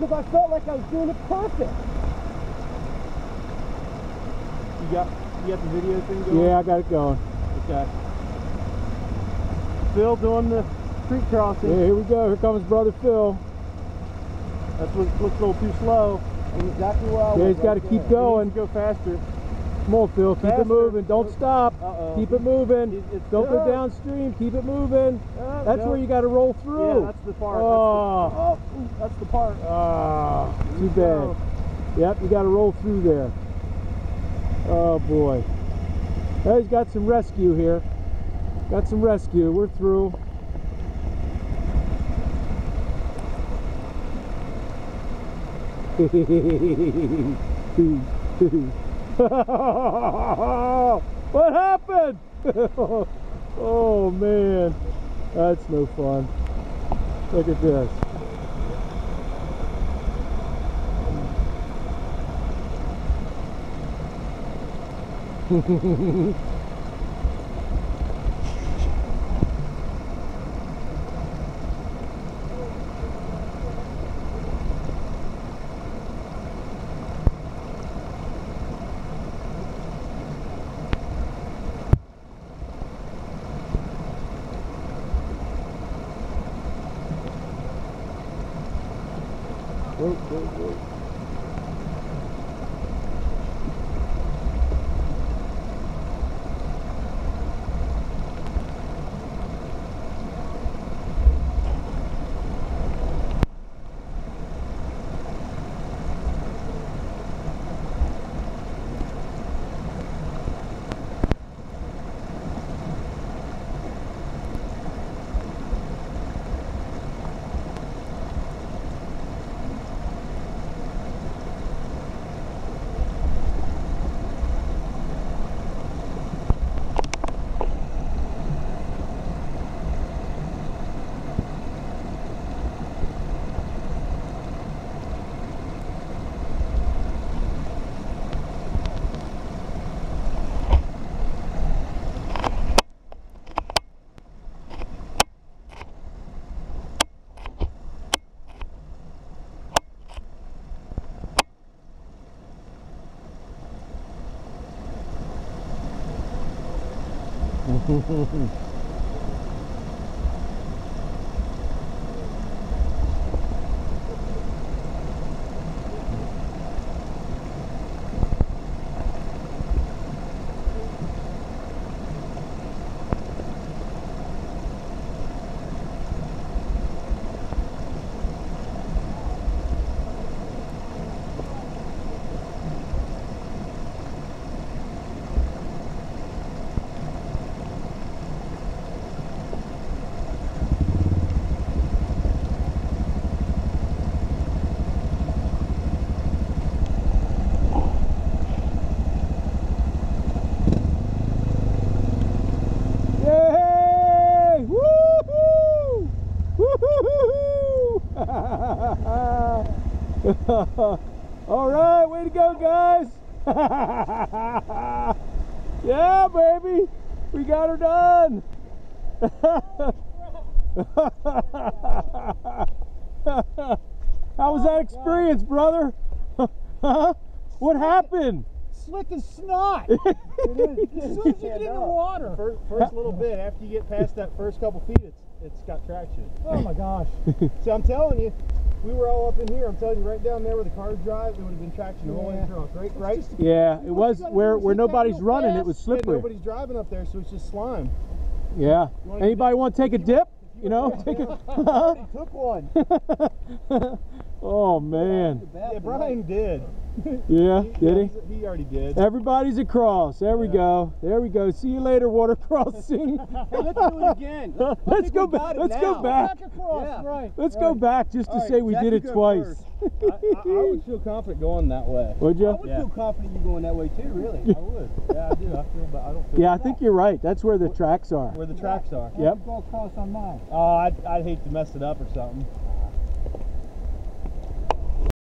because I felt like I was doing it perfect. You got the video thing going? Yeah, I got it going. Okay. Phil doing the street crossing. Yeah, here we go. Here comes brother Phil. That's what looks a little too slow. And exactly where I was. Yeah, he's got to keep going. Go faster. Come on, Phil. Keep Faster. it moving. Don't stop. Uh-oh. Keep it moving. Don't go no. downstream. Keep it moving. That's no. where you got to roll through. Yeah, that's the part. Oh, That's the part. too bad. Yep, you got to roll through there. Oh boy. Oh, he's got some rescue here. Got some rescue. We're through. What happened? Oh man, that's no fun. Look at this. Whoa, whoa, whoa. All right, way to go, guys. Yeah, baby, we got her done. How was that experience, brother? Huh? What happened? Slick as snot. It is. As soon as you get in the water. First little bit, after you get past that first couple feet, it's got traction. Oh my gosh. So I'm telling you, we were all up in here. I'm telling you, right down there where the cars drive, there would have been traction the whole way drunk, right? Yeah, it was where nobody's running. It was slippery. Yeah, nobody's driving up there, so it's just slime. Yeah. Anybody want to take a dip? You know, take a. Already took one. Oh man. Yeah, Brian did. Yeah, did he? He already did. Everybody's across. There we go. There we go. See you later, water crossing. Hey, let's do it again. Let's go back. Let's go back. Back across, Yeah. right. Let's go back just to say we did it twice. I would feel confident going that way. Would you? I would feel confident you going that way too, really. I would. Yeah, I do. I feel, but I don't feel. Yeah, I think you're right. That's where the tracks are. Where the tracks are. Yep. Go across on mine. Oh, I'd hate to mess it up or something.